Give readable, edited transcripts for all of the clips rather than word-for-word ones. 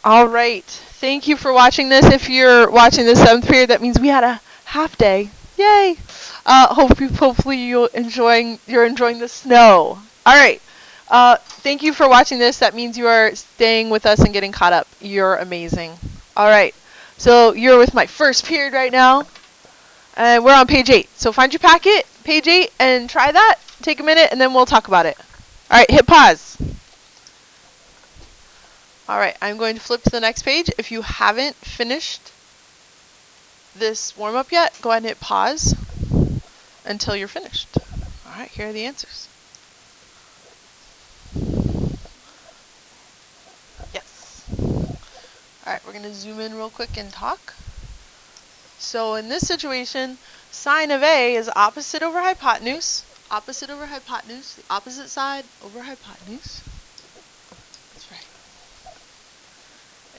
All right. Thank you for watching this. If you're watching the 7th period, that means we had a half day. Yay! Hopefully you're enjoying the snow. All right. Thank you for watching this. That means you are staying with us and getting caught up. You're amazing. All right. So you're with my first period right now, and we're on page 8. So find your packet, page 8, and try that. Take a minute, and then we'll talk about it. All right. Hit pause. Alright, I'm going to flip to the next page. If you haven't finished this warm-up yet, go ahead and hit pause until you're finished. Alright, here are the answers. Yes. Alright, we're going to zoom in real quick and talk. So in this situation, sine of A is opposite over hypotenuse. Opposite over hypotenuse. The opposite side over hypotenuse. That's right.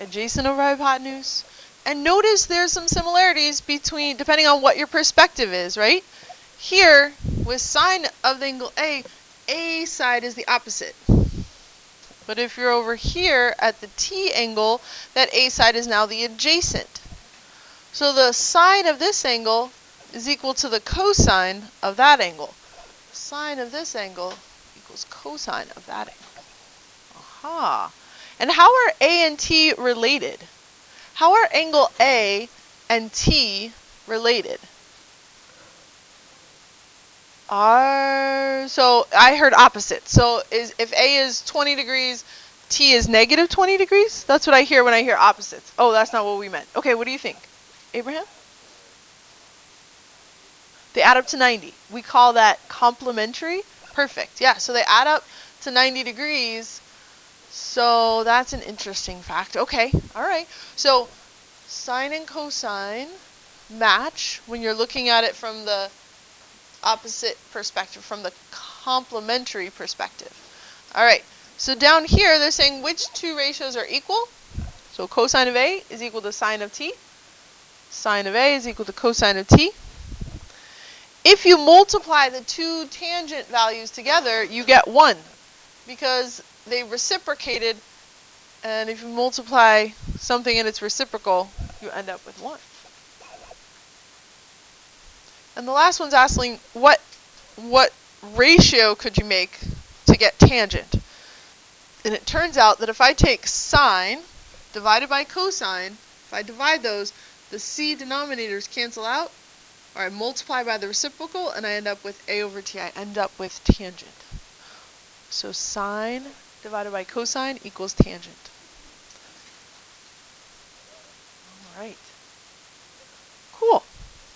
Adjacent over hypotenuse. And notice there's some similarities between, depending on what your perspective is, right? Here, with sine of the angle A side is the opposite. But if you're over here at the T angle, that A side is now the adjacent. So the sine of this angle is equal to the cosine of that angle. Sine of this angle equals cosine of that angle. Aha. And how are A and T related? How are angle A and T related? So I heard opposite. So if A is 20 degrees, T is negative 20 degrees? That's what I hear when I hear opposites. Oh, that's not what we meant. Okay, what do you think? Abraham? They add up to 90. We call that complementary. Perfect. Yeah, so they add up to 90 degrees. So that's an interesting fact. Okay, all right. So sine and cosine match when you're looking at it from the opposite perspective, from the complementary perspective. All right, so down here they're saying which two ratios are equal. So cosine of A is equal to sine of T. Sine of A is equal to cosine of T. If you multiply the two tangent values together, you get 1 because they reciprocated, and if you multiply something and its reciprocal, you end up with 1. And the last one's asking what ratio could you make to get tangent? And it turns out that if I take sine divided by cosine, if I divide those, the c denominators cancel out, or I multiply by the reciprocal, and I end up with a over t. I end up with tangent. So sine divided by cosine equals tangent. All right. Cool.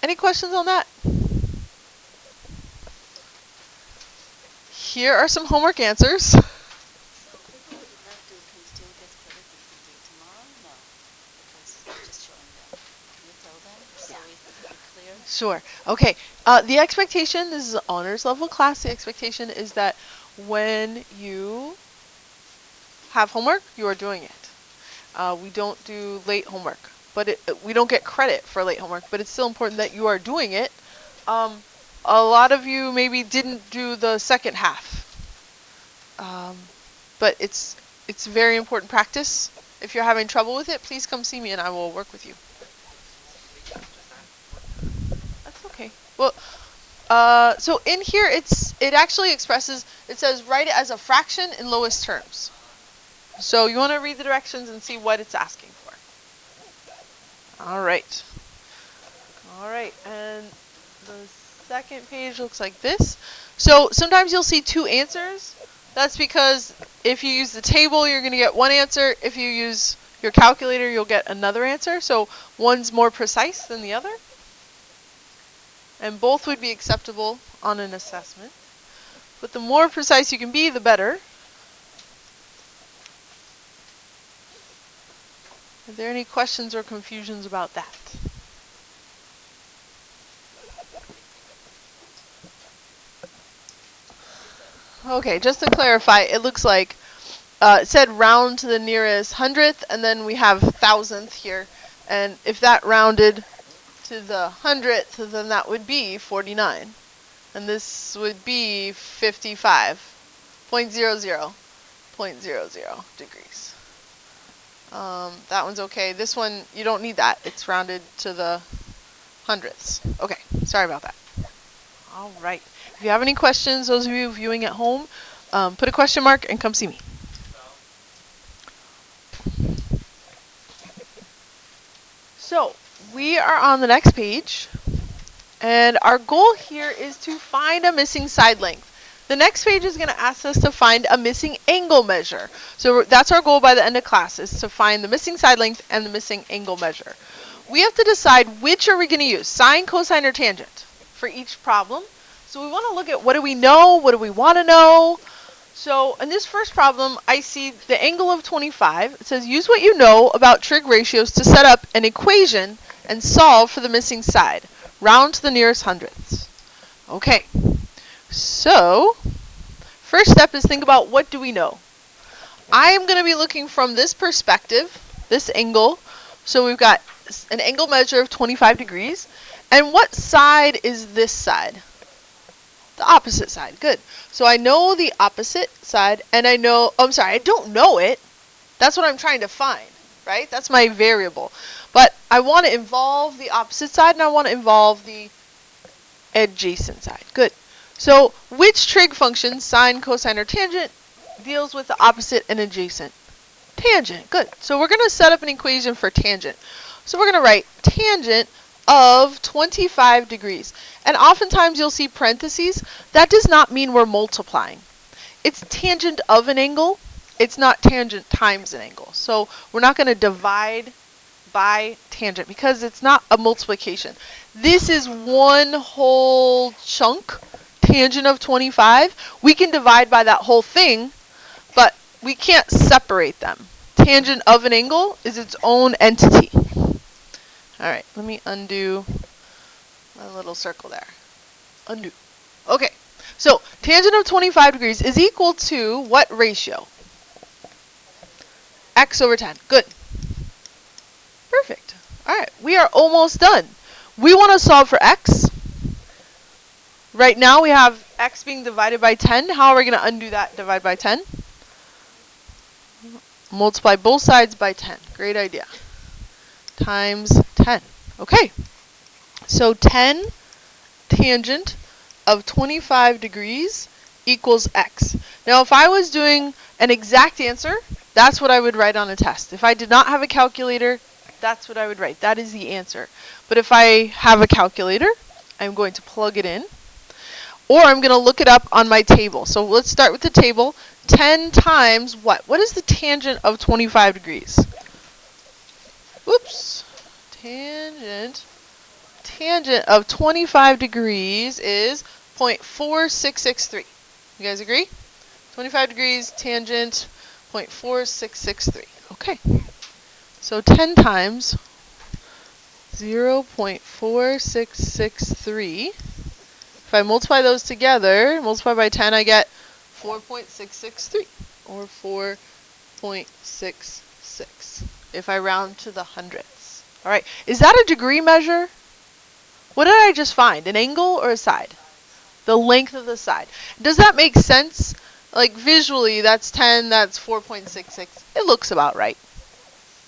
Any questions on that? Here are some homework answers. Sure. Okay. The expectation, this is an honors level class, the expectation is that when you have homework, you are doing it. We don't do late homework, but we don't get credit for late homework, but it's still important that you are doing it. A lot of you maybe didn't do the second half, but it's very important practice. If you're having trouble with it, please come see me and I will work with you. That's okay. Well, so in here it actually expresses, it says write it as a fraction in lowest terms. So you want to read the directions and see what it's asking for. All right. All right, and the second page looks like this. So sometimes you'll see two answers. That's because if you use the table, you're going to get one answer. If you use your calculator, you'll get another answer. So one's more precise than the other. And both would be acceptable on an assessment. But the more precise you can be, the better. Are there any questions or confusions about that? Okay, just to clarify, it looks like it said round to the nearest hundredth, and then we have thousandth here. And if that rounded to the hundredth, then that would be 49. And this would be 55.00 degrees. That one's okay. This one, you don't need that. It's rounded to the hundredths. Okay, sorry about that. All right. If you have any questions, those of you viewing at home, put a question mark and come see me. So, we are on the next page, and our goal here is to find a missing side length. The next page is going to ask us to find a missing angle measure. So that's our goal by the end of class, is to find the missing side length and the missing angle measure. We have to decide which are we going to use, sine, cosine, or tangent, for each problem. So we want to look at what do we know, what do we want to know. So in this first problem, I see the angle of 25. It says use what you know about trig ratios to set up an equation and solve for the missing side. Round to the nearest hundredths. Okay. So, first step is think about what do we know. I am going to be looking from this perspective, this angle. So we've got an angle measure of 25 degrees. And what side is this side? The opposite side. Good. So I know the opposite side, and I know, oh, I'm sorry, I don't know it. That's what I'm trying to find, right? That's my variable. But I want to involve the opposite side, and I want to involve the adjacent side. Good. So, which trig function, sine, cosine, or tangent, deals with the opposite and adjacent? Tangent. Good. So we're going to set up an equation for tangent. So we're going to write tangent of 25 degrees. And oftentimes you'll see parentheses. That does not mean we're multiplying. It's tangent of an angle. It's not tangent times an angle. So we're not going to divide by tangent because it's not a multiplication. This is one whole chunk. Tangent of 25, we can divide by that whole thing, but we can't separate them. Tangent of an angle is its own entity. Alright, let me undo my little circle there. Undo. Okay, so tangent of 25 degrees is equal to what ratio? X over 10. Good. Perfect. Alright, we are almost done. We want to solve for x. Right now we have x being divided by 10. How are we going to undo that? Divide by 10. Multiply both sides by 10. Great idea. Times 10. Okay. So 10 tangent of 25 degrees equals x. Now if I was doing an exact answer, that's what I would write on a test. If I did not have a calculator, that's what I would write. That is the answer. But if I have a calculator, I'm going to plug it in. Or I'm going to look it up on my table. So let's start with the table. 10 times what? What is the tangent of 25 degrees? Whoops. Tangent of 25 degrees is 0.4663. You guys agree? 25 degrees, tangent, 0.4663. Okay. So 10 times 0.4663. If I multiply those together, multiply by 10, I get 4.663, or 4.66, if I round to the hundredths. All right, is that a degree measure? What did I just find, an angle or a side? The length of the side. Does that make sense? Like visually, that's 10, that's 4.66. It looks about right.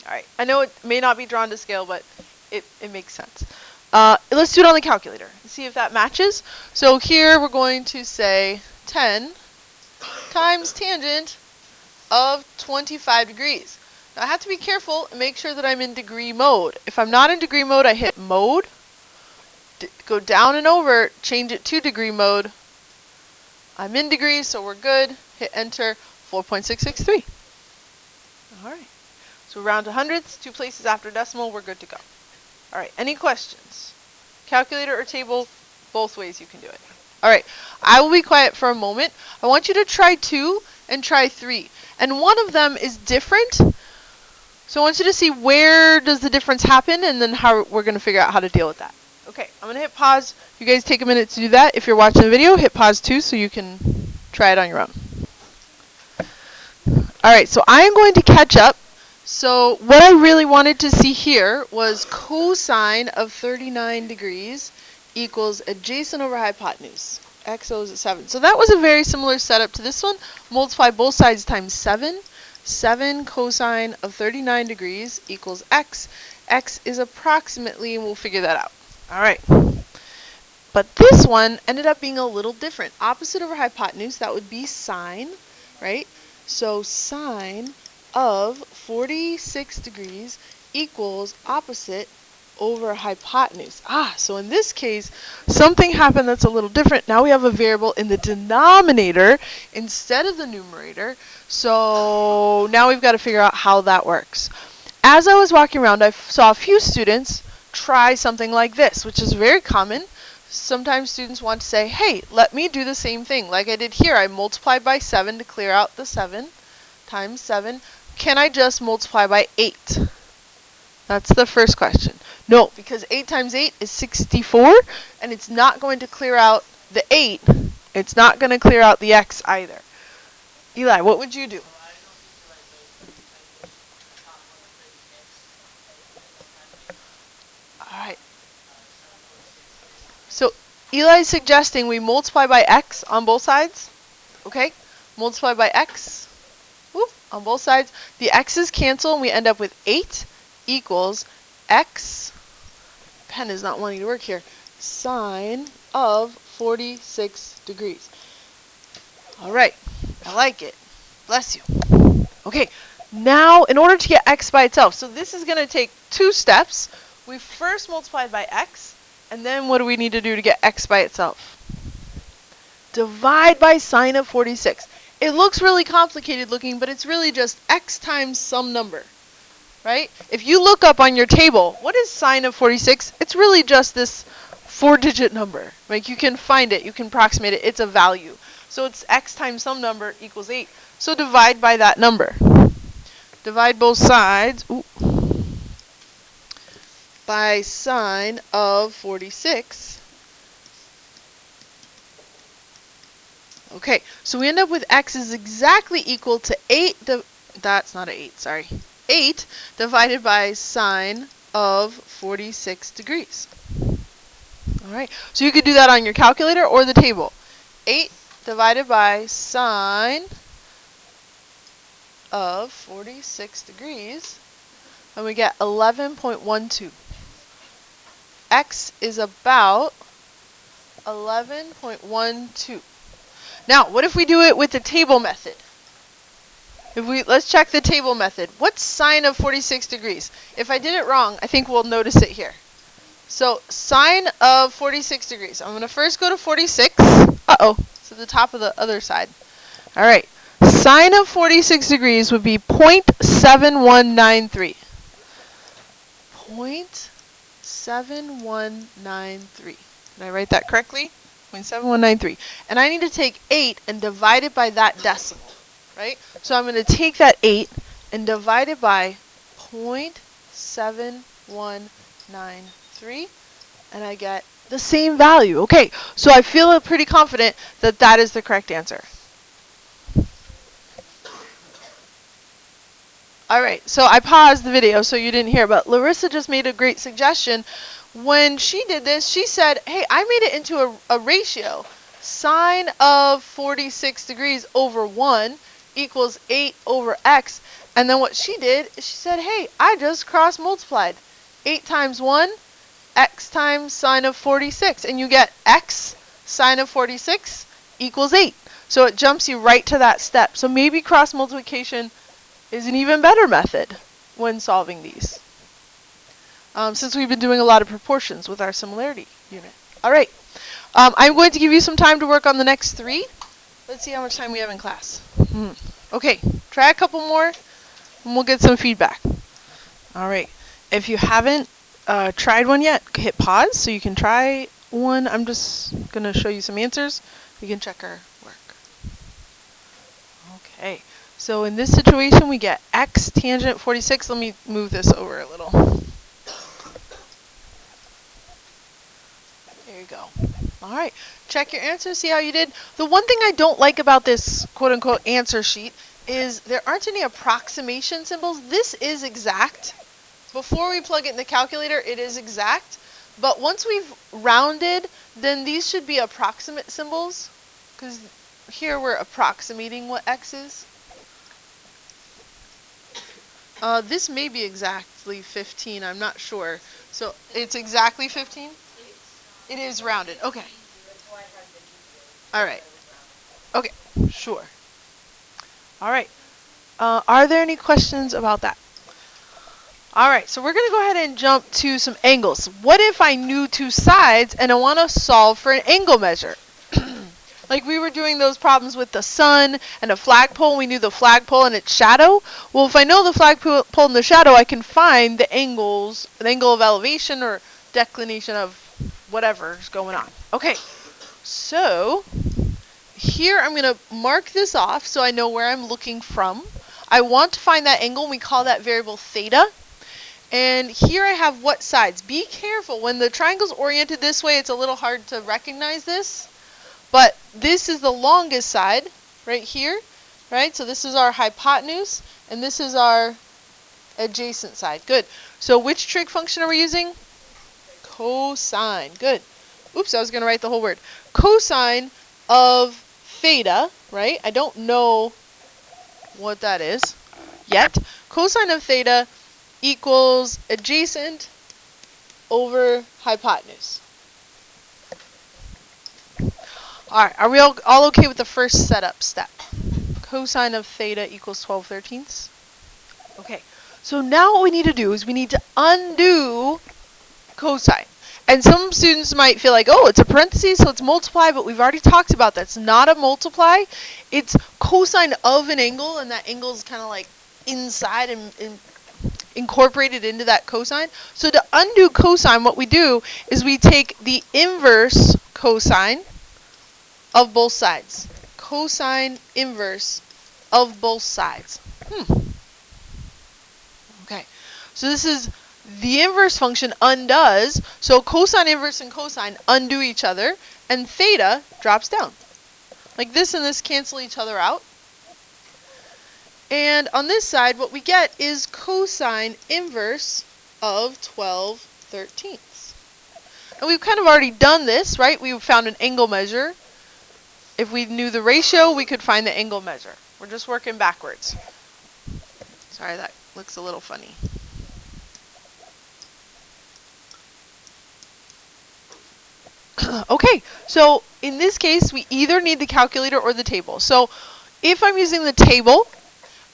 All right, I know it may not be drawn to scale, but it makes sense. Let's do it on the calculator and see if that matches. So here we're going to say 10 times tangent of 25 degrees. Now I have to be careful and make sure that I'm in degree mode. If I'm not in degree mode, I hit mode, go down and over, change it to degree mode. I'm in degrees, so we're good. Hit enter, 4.663. All right. So round to hundredths, 2 places after decimal, we're good to go. All right, any questions? Calculator or table, both ways you can do it. All right, I will be quiet for a moment. I want you to try 2 and try 3. And one of them is different. So I want you to see where does the difference happen and then how we're going to figure out how to deal with that. Okay, I'm going to hit pause. You guys take a minute to do that. If you're watching the video, hit pause too so you can try it on your own. All right, so I am going to catch up. So what I really wanted to see here was cosine of 39 degrees equals adjacent over hypotenuse. XO is at 7. So that was a very similar setup to this one. Multiply both sides times 7. 7 cosine of 39 degrees equals x. X is approximately, and we'll figure that out. All right. But this one ended up being a little different. Opposite over hypotenuse, that would be sine, right? So sine of 46 degrees equals opposite over hypotenuse. So in this case, something happened that's a little different. Now we have a variable in the denominator instead of the numerator. So now we've got to figure out how that works. As I was walking around, I saw a few students try something like this, which is very common. Sometimes students want to say, hey, let me do the same thing. Like I did here, I multiplied by 7 to clear out the 7 times 7. Can I just multiply by 8? That's the first question. No, because 8 times 8 is 64, and it's not going to clear out the 8. It's not going to clear out the x either. Eli, what would you do? All right. So Eli's suggesting we multiply by x on both sides. Okay? Multiply by x. Whoop, on both sides. The x's cancel, and we end up with 8 equals x. Pen is not wanting to work here. Sine of 46 degrees. All right. I like it. Bless you. Okay. Now, in order to get x by itself, so this is going to take 2 steps. We first multiplied by x, and then what do we need to do to get x by itself? Divide by sine of 46. It looks really complicated looking, but it's really just x times some number, right? If you look up on your table, what is sine of 46? It's really just this 4-digit number. Like you can find it, you can approximate it, it's a value. So it's x times some number equals 8. So divide by that number. Divide both sides by sine of 46. Okay, so we end up with x is exactly equal to 8, that's not an 8, sorry. 8 divided by sine of 46 degrees. Alright, so you could do that on your calculator or the table. 8 divided by sine of 46 degrees, and we get 11.12. X is about 11.12. Now, what if we do it with the table method? Let's check the table method. What's sine of 46 degrees? If I did it wrong, I think we'll notice it here. So, sine of 46 degrees. I'm going to first go to 46. It's at the top of the other side. All right. Sine of 46 degrees would be 0.7193. 0.7193. Did I write that correctly? 0.7193. And I need to take 8 and divide it by that decimal, right? So I'm going to take that 8 and divide it by 0.7193, and I get the same value. Okay, so I feel pretty confident that that is the correct answer. Alright, so I paused the video so you didn't hear, but Larissa just made a great suggestion. When she did this, she said, hey, I made it into a ratio. Sine of 46 degrees over 1 equals 8 over x. And then what she did is she said, hey, I just cross multiplied. 8 times 1, x times sine of 46. And you get x sine of 46 equals 8. So it jumps you right to that step. So maybe cross multiplication is an even better method when solving these. Since we've been doing a lot of proportions with our similarity unit. All right. I'm going to give you some time to work on the next 3. Let's see how much time we have in class. Okay, try a couple more, and we'll get some feedback. All right. If you haven't tried one yet, hit pause so you can try one. I'm just going to show you some answers. We can check our work. Okay. So in this situation, we get x tangent 46. Let me move this over a little. There you go. All right. Check your answers, see how you did. The one thing I don't like about this quote-unquote answer sheet is there aren't any approximation symbols. This is exact. Before we plug it in the calculator, it is exact. But once we've rounded, then these should be approximate symbols, because here we're approximating what x is. This may be exactly 15. I'm not sure. So it's exactly 15? It is rounded. Okay. All right. Okay. Sure. All right. Are there any questions about that? All right. So we're going to go ahead and jump to some angles. What if I knew two sides and I want to solve for an angle measure? Like we were doing those problems with the sun and a flagpole. We knew the flagpole and its shadow. Well, if I know the flagpole and the shadow, I can find the angles, the angle of elevation or declination of whatever's going on. Okay, so here I'm going to mark this off so I know where I'm looking from. I want to find that angle, and we call that variable theta. And here I have what sides. Be careful. When the triangle's oriented this way, it's a little hard to recognize this. But this is the longest side right here, right? So this is our hypotenuse, and this is our adjacent side. Good. So which trig function are we using? Cosine. Good. Oops, I was going to write the whole word. Cosine of theta, right? I don't know what that is yet. Cosine of theta equals adjacent over hypotenuse. Alright, are we all okay with the first setup step? Cosine of theta equals 12/13. Okay, so now what we need to do is we need to undo cosine. And some students might feel like, oh, it's a parenthesis, so it's multiply, but we've already talked about that. It's not a multiply. It's cosine of an angle, and that angle is kind of like inside and incorporated into that cosine. So to undo cosine, what we do is we take the inverse cosine of both sides. Cosine inverse of both sides. Okay, so this is the inverse function undoes, so cosine inverse and cosine undo each other, and theta drops down. Like this and this cancel each other out. And on this side, what we get is cosine inverse of 12/13. And we've kind of already done this, right? We found an angle measure. If we knew the ratio, we could find the angle measure. We're just working backwards. Sorry, that looks a little funny. Okay, so in this case, we either need the calculator or the table. So if I'm using the table,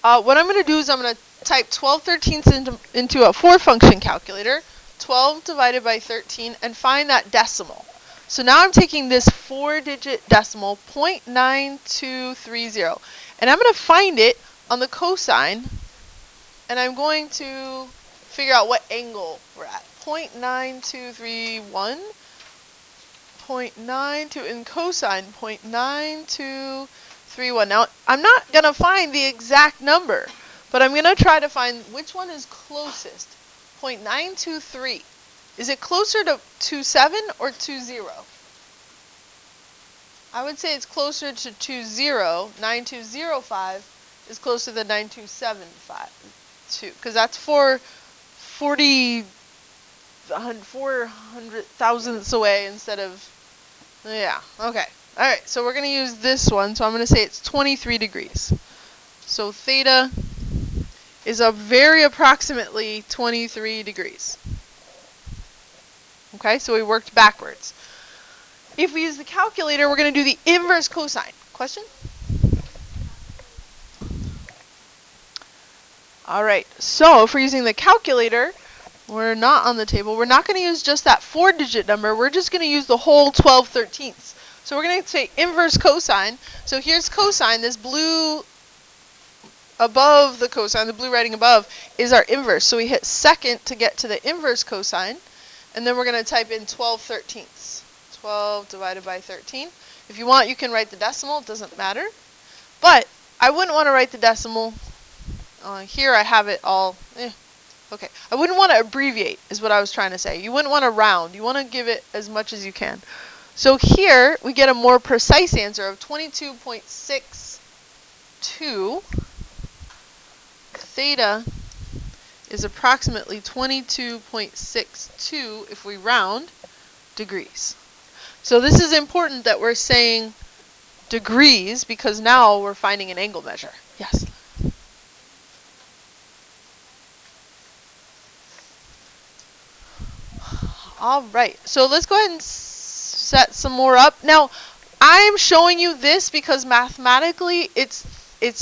what I'm going to do is I'm going to type 12/13 into a 4-function calculator, 12 divided by 13, and find that decimal. So now I'm taking this 4-digit decimal, 0.9230, and I'm going to find it on the cosine, and I'm going to figure out what angle we're at. 0.9231, 0.92 in cosine, 0.9231. Now, I'm not going to find the exact number, but I'm going to try to find which one is closest. 0.923. Is it closer to 27 or 20? I would say it's closer to 20. 9205 is closer than 9275, because that's 400 thousandths away instead of, yeah, okay. All right, so we're going to use this one, so I'm going to say it's 23 degrees. So theta is a very approximately 23 degrees. Okay, so we worked backwards. If we use the calculator, we're going to do the inverse cosine. Question? All right, so if we're using the calculator, we're not on the table. We're not going to use just that 4-digit number. We're just going to use the whole 12/13. So we're going to say inverse cosine. So here's cosine. This blue above the cosine, the blue writing above, is our inverse. So we hit second to get to the inverse cosine. And then we're going to type in 12/13. 12 divided by 13. If you want, you can write the decimal. It doesn't matter. But I wouldn't want to write the decimal. Here I have it all. Okay. I wouldn't want to abbreviate, is what I was trying to say. You wouldn't want to round. You want to give it as much as you can. So here we get a more precise answer of 22.62. Theta is approximately 22.62 if we round degrees. So this is important that we're saying degrees because now we're finding an angle measure. Yes? All right, so let's go ahead and set some more up. Now, I'm showing you this because mathematically it's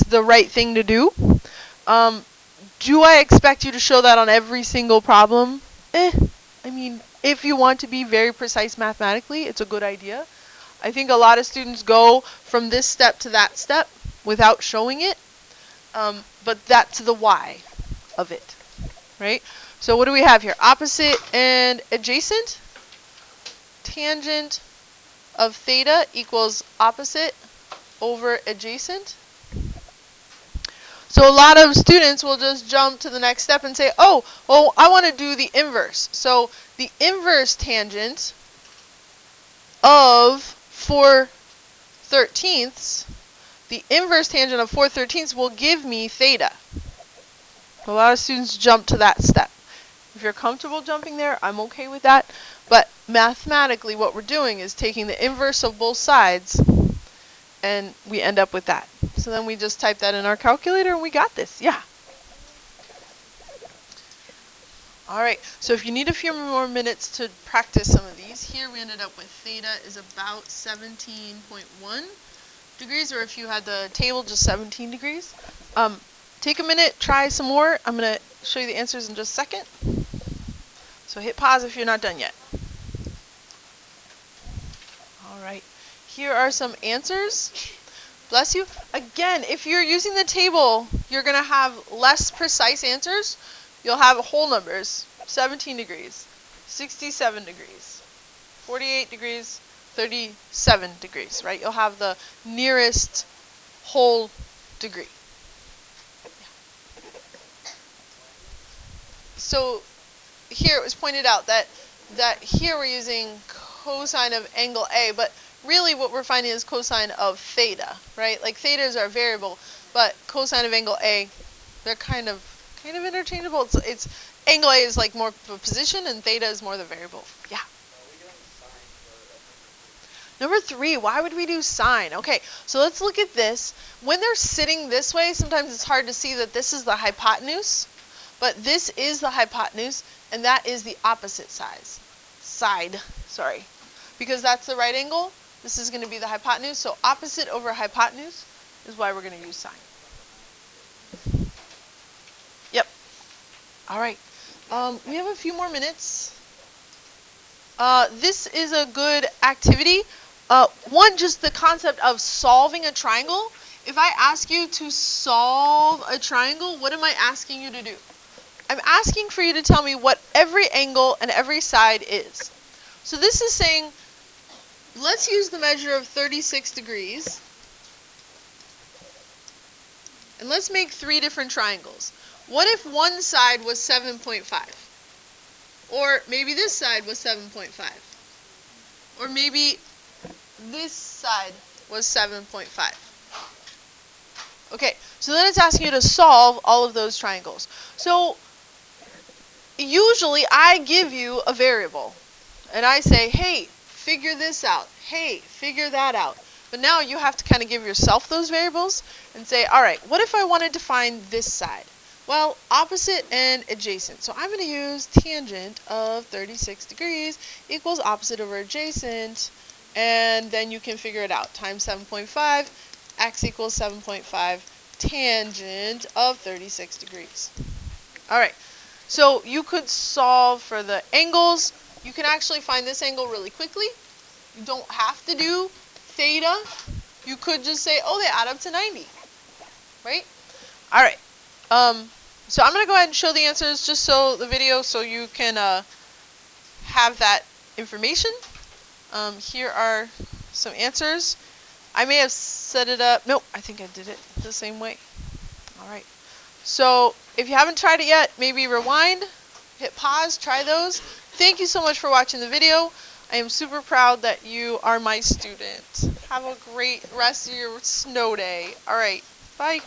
the right thing to do. Um, do I expect you to show that on every single problem? I mean, if you want to be very precise mathematically, it's a good idea. I think a lot of students go from this step to that step without showing it, but that's the why of it, right? So what do we have here? Opposite and adjacent. Tangent of theta equals opposite over adjacent. So a lot of students will just jump to the next step and say, oh, well, I want to do the inverse. So the inverse tangent of 4/13, the inverse tangent of 4/13 will give me theta. A lot of students jump to that step. If you're comfortable jumping there, I'm okay with that. But mathematically, what we're doing is taking the inverse of both sides, and we end up with that. So then we just type that in our calculator, and we got this. Yeah. All right. So if you need a few more minutes to practice some of these, here we ended up with theta is about 17.1 degrees, or if you had the table, just 17 degrees. Take a minute, try some more. I'm going to show you the answers in just a second. So hit pause if you're not done yet. All right. Here are some answers. Bless you. Again, if you're using the table, you're going to have less precise answers. You'll have whole numbers, 17 degrees, 67 degrees, 48 degrees, 37 degrees, right? You'll have the nearest whole degree. So here it was pointed out that here we're using cosine of angle A, but really what we're finding is cosine of theta, right? Like theta is our variable, but cosine of angle A, they're kind of interchangeable. It's angle A is like more of a position, and theta is more the variable. Yeah. Number 3, why would we do sine? Okay, so let's look at this. When they're sitting this way, sometimes it's hard to see that this is the hypotenuse, but this is the hypotenuse, and that is the opposite side, because that's the right angle. This is going to be the hypotenuse, so opposite over hypotenuse is why we're going to use sine. Yep. All right. We have a few more minutes. This is a good activity. One, just the concept of solving a triangle. If I ask you to solve a triangle, what am I asking you to do? I'm asking for you to tell me what every angle and every side is. So this is saying, let's use the measure of 36 degrees. And let's make 3 different triangles. What if one side was 7.5? Or maybe this side was 7.5. Or maybe this side was 7.5. Okay, so then it's asking you to solve all of those triangles. So usually I give you a variable, and I say, hey, figure this out. Hey, figure that out. But now you have to kind of give yourself those variables and say, all right, what if I wanted to find this side? Well, opposite and adjacent. So I'm going to use tangent of 36 degrees equals opposite over adjacent, and then you can figure it out. Times 7.5, x equals 7.5, tangent of 36 degrees. All right, so you could solve for the angles. You can actually find this angle really quickly. You don't have to do theta. You could just say, oh, they add up to 90, right? All right. So I'm going to go ahead and show the answers just so the video, so you can have that information. Here are some answers. I may have set it up. Nope, I think I did it the same way. All right. So if you haven't tried it yet, maybe rewind, hit pause, try those. Thank you so much for watching the video. I am super proud that you are my student. Have a great rest of your snow day. All right. Bye.